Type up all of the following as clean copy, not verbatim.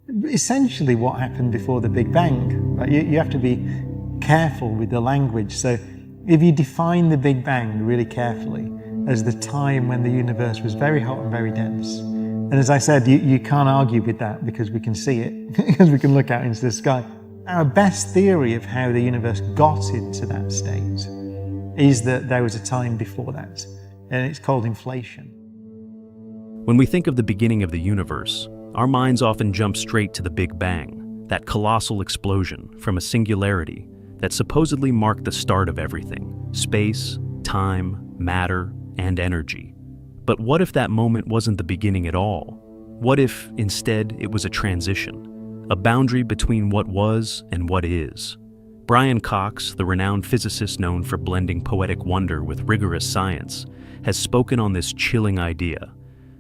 Essentially what happened before the Big Bang. Right? You have to be careful with the language. So if you define the Big Bang really carefully as the time when the universe was very hot and very dense, and as I said, you can't argue with that because we can see it, because we can look out into the sky. Our best theory of how the universe got into that state is that there was a time before that, and it's called inflation. When we think of the beginning of the universe, our minds often jump straight to the Big Bang, that colossal explosion from a singularity that supposedly marked the start of everything: space, time, matter, and energy. But what if that moment wasn't the beginning at all? What if, instead, it was a transition, a boundary between what was and what is? Brian Cox, the renowned physicist known for blending poetic wonder with rigorous science, has spoken on this chilling idea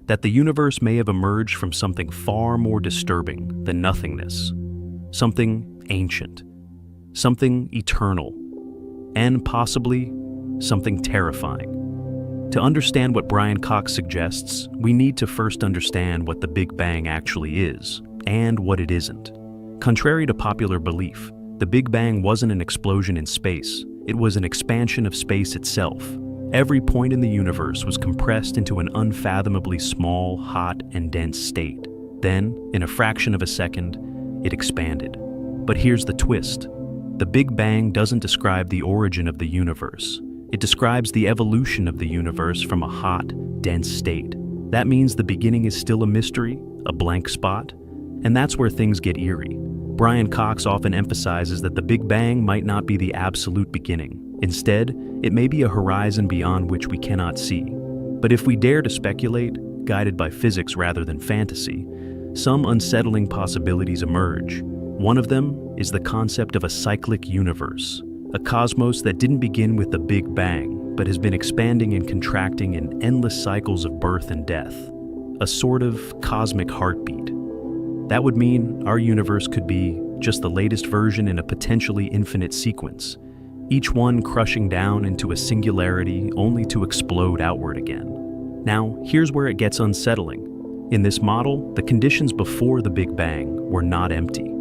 that the universe may have emerged from something far more disturbing than nothingness, something ancient, something eternal, and possibly something terrifying. To understand what Brian Cox suggests, we need to first understand what the Big Bang actually is, and what it isn't. Contrary to popular belief, the Big Bang wasn't an explosion in space, it was an expansion of space itself. Every point in the universe was compressed into an unfathomably small, hot, and dense state. Then, in a fraction of a second, it expanded. But here's the twist. The Big Bang doesn't describe the origin of the universe. It describes the evolution of the universe from a hot, dense state. That means the beginning is still a mystery, a blank spot, and that's where things get eerie. Brian Cox often emphasizes that the Big Bang might not be the absolute beginning. Instead, it may be a horizon beyond which we cannot see. But if we dare to speculate, guided by physics rather than fantasy, some unsettling possibilities emerge. One of them is the concept of a cyclic universe, a cosmos that didn't begin with the Big Bang, but has been expanding and contracting in endless cycles of birth and death, a sort of cosmic heartbeat. That would mean our universe could be just the latest version in a potentially infinite sequence, each one crushing down into a singularity only to explode outward again. Now, here's where it gets unsettling. In this model, the conditions before the Big Bang were not empty.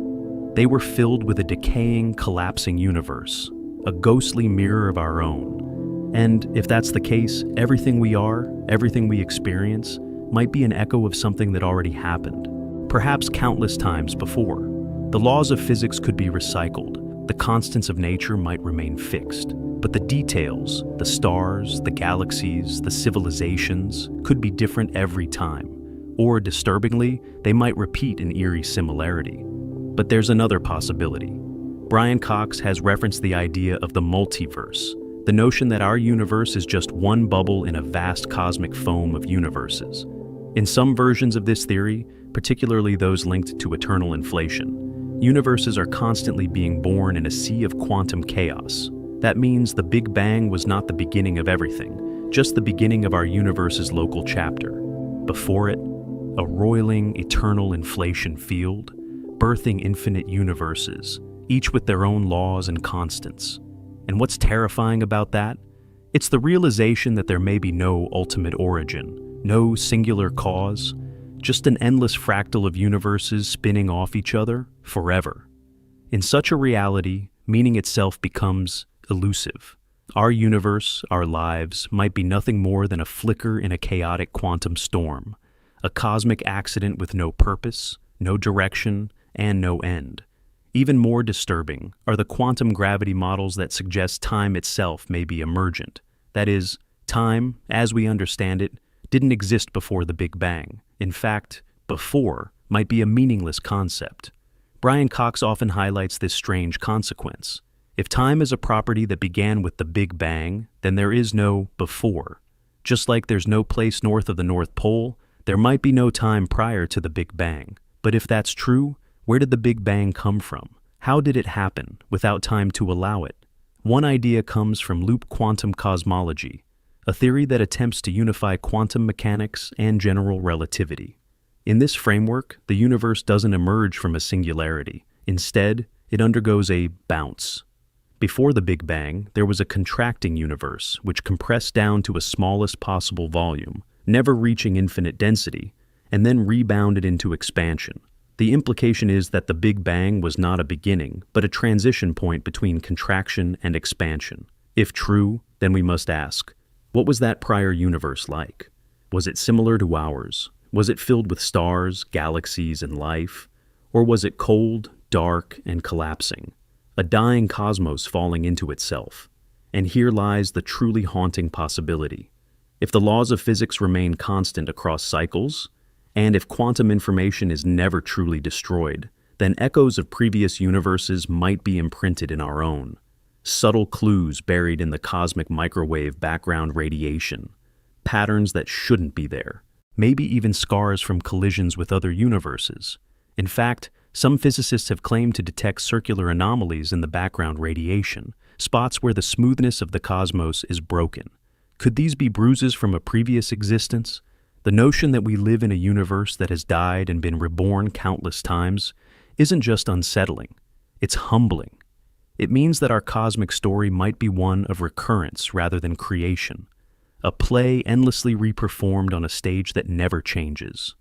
They were filled with a decaying, collapsing universe, a ghostly mirror of our own. And if that's the case, everything we are, everything we experience, might be an echo of something that already happened, perhaps countless times before. The laws of physics could be recycled, the constants of nature might remain fixed, but the details, the stars, the galaxies, the civilizations, could be different every time. Or, disturbingly, they might repeat an eerie similarity. But there's another possibility. Brian Cox has referenced the idea of the multiverse, the notion that our universe is just one bubble in a vast cosmic foam of universes. In some versions of this theory, particularly those linked to eternal inflation, universes are constantly being born in a sea of quantum chaos. That means the Big Bang was not the beginning of everything, just the beginning of our universe's local chapter. Before it, a roiling, eternal inflation field, birthing infinite universes, each with their own laws and constants. And what's terrifying about that? It's the realization that there may be no ultimate origin, no singular cause, just an endless fractal of universes spinning off each other forever. In such a reality, meaning itself becomes elusive. Our universe, our lives, might be nothing more than a flicker in a chaotic quantum storm, a cosmic accident with no purpose, no direction, and no end. Even more disturbing are the quantum gravity models that suggest time itself may be emergent. That is, time, as we understand it, didn't exist before the Big Bang. In fact, before might be a meaningless concept. Brian Cox often highlights this strange consequence. If time is a property that began with the Big Bang, then there is no before. Just like there's no place north of the North Pole, there might be no time prior to the Big Bang. But if that's true, where did the Big Bang come from? How did it happen without time to allow it? One idea comes from loop quantum cosmology, a theory that attempts to unify quantum mechanics and general relativity. In this framework, the universe doesn't emerge from a singularity. Instead, it undergoes a bounce. Before the Big Bang, there was a contracting universe which compressed down to a smallest possible volume, never reaching infinite density, and then rebounded into expansion. The implication is that the Big Bang was not a beginning, but a transition point between contraction and expansion. If true, then we must ask, what was that prior universe like? Was it similar to ours? Was it filled with stars, galaxies, and life? Or was it cold, dark, and collapsing? A dying cosmos falling into itself. And here lies the truly haunting possibility. If the laws of physics remain constant across cycles, and if quantum information is never truly destroyed, then echoes of previous universes might be imprinted in our own. Subtle clues buried in the cosmic microwave background radiation. Patterns that shouldn't be there. Maybe even scars from collisions with other universes. In fact, some physicists have claimed to detect circular anomalies in the background radiation, spots where the smoothness of the cosmos is broken. Could these be bruises from a previous existence? The notion that we live in a universe that has died and been reborn countless times isn't just unsettling, it's humbling. It means that our cosmic story might be one of recurrence rather than creation, a play endlessly reperformed on a stage that never changes.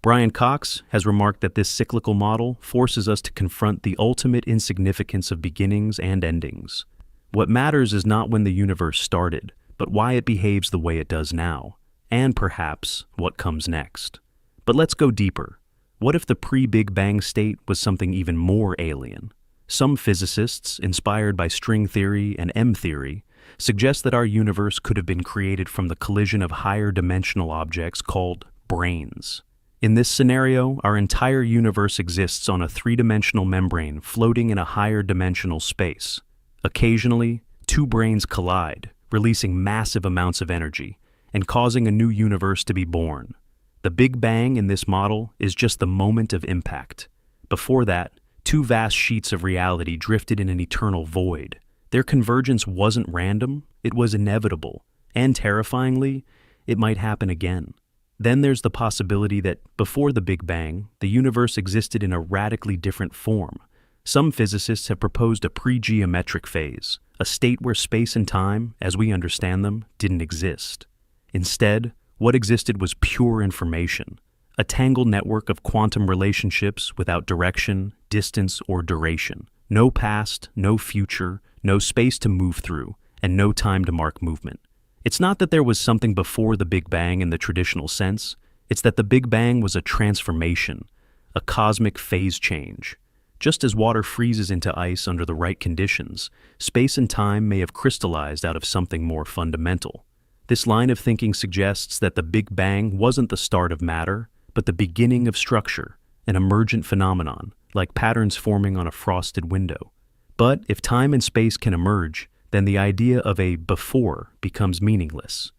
Brian Cox has remarked that this cyclical model forces us to confront the ultimate insignificance of beginnings and endings. What matters is not when the universe started, but why it behaves the way it does now, and perhaps what comes next. But let's go deeper. What if the pre-Big Bang state was something even more alien? Some physicists, inspired by string theory and M theory, suggest that our universe could have been created from the collision of higher dimensional objects called brains. In this scenario, our entire universe exists on a three-dimensional membrane floating in a higher dimensional space. Occasionally, two brains collide, releasing massive amounts of energy and causing a new universe to be born. The Big Bang in this model is just the moment of impact. Before that, two vast sheets of reality drifted in an eternal void. Their convergence wasn't random, it was inevitable, and terrifyingly, it might happen again. Then there's the possibility that before the Big Bang, the universe existed in a radically different form. Some physicists have proposed a pre-geometric phase, a state where space and time, as we understand them, didn't exist. Instead, what existed was pure information, a tangled network of quantum relationships without direction, distance, or duration. No past, no future, no space to move through, and no time to mark movement. It's not that there was something before the Big Bang in the traditional sense, it's that the Big Bang was a transformation, a cosmic phase change. Just as water freezes into ice under the right conditions, space and time may have crystallized out of something more fundamental. This line of thinking suggests that the Big Bang wasn't the start of matter, but the beginning of structure, an emergent phenomenon, like patterns forming on a frosted window. But if time and space can emerge, then the idea of a before becomes meaningless.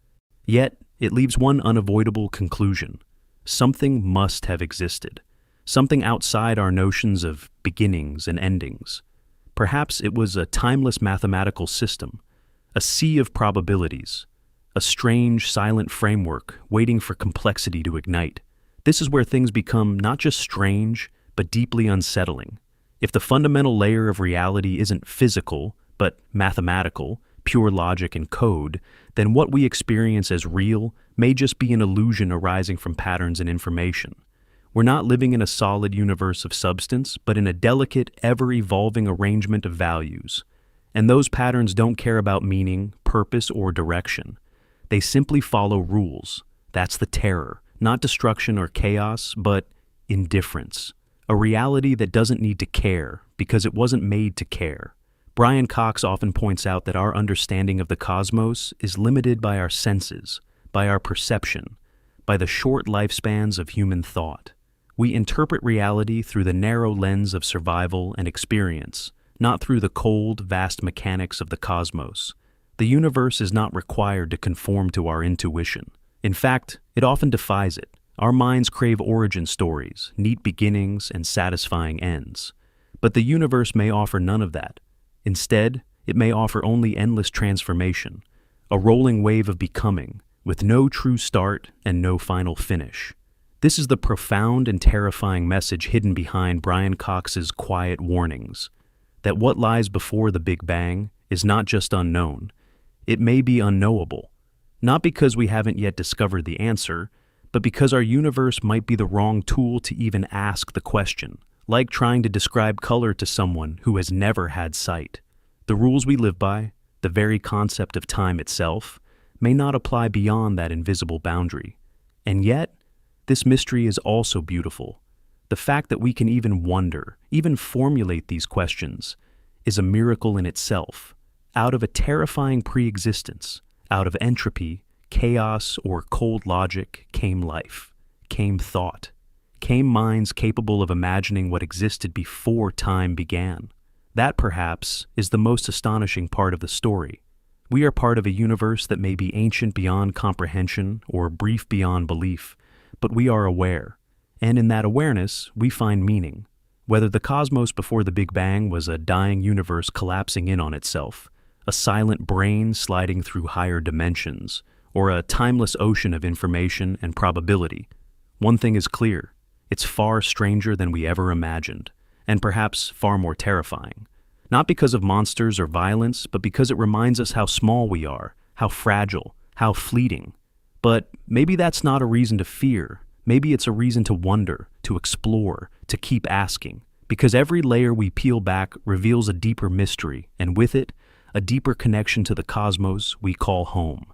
Yet, it leaves one unavoidable conclusion. Something must have existed. Something outside our notions of beginnings and endings. Perhaps it was a timeless mathematical system, a sea of probabilities, a strange, silent framework waiting for complexity to ignite. This is where things become not just strange, but deeply unsettling. If the fundamental layer of reality isn't physical, but mathematical, pure logic and code, then what we experience as real may just be an illusion arising from patterns and information. We're not living in a solid universe of substance, but in a delicate, ever-evolving arrangement of values. And those patterns don't care about meaning, purpose, or direction. They simply follow rules. That's the terror. Not destruction or chaos, but indifference. A reality that doesn't need to care because it wasn't made to care. Brian Cox often points out that our understanding of the cosmos is limited by our senses, by our perception, by the short lifespans of human thought. We interpret reality through the narrow lens of survival and experience, not through the cold, vast mechanics of the cosmos. The universe is not required to conform to our intuition. In fact, it often defies it. Our minds crave origin stories, neat beginnings, and satisfying ends. But the universe may offer none of that. Instead, it may offer only endless transformation, a rolling wave of becoming, with no true start and no final finish. This is the profound and terrifying message hidden behind Brian Cox's quiet warnings, that what lies before the Big Bang is not just unknown, it may be unknowable, not because we haven't yet discovered the answer, but because our universe might be the wrong tool to even ask the question, like trying to describe color to someone who has never had sight. The rules we live by, the very concept of time itself, may not apply beyond that invisible boundary. And yet, this mystery is also beautiful. The fact that we can even wonder, even formulate these questions, is a miracle in itself. Out of a terrifying pre-existence, out of entropy, chaos, or cold logic came life, came thought, came minds capable of imagining what existed before time began. That, perhaps, is the most astonishing part of the story. We are part of a universe that may be ancient beyond comprehension or brief beyond belief, but we are aware, and in that awareness, we find meaning. Whether the cosmos before the Big Bang was a dying universe collapsing in on itself, a silent brain sliding through higher dimensions, or a timeless ocean of information and probability, one thing is clear: it's far stranger than we ever imagined, and perhaps far more terrifying. Not because of monsters or violence, but because it reminds us how small we are, how fragile, how fleeting. But maybe that's not a reason to fear. Maybe it's a reason to wonder, to explore, to keep asking. Because every layer we peel back reveals a deeper mystery, and with it, a deeper connection to the cosmos we call home.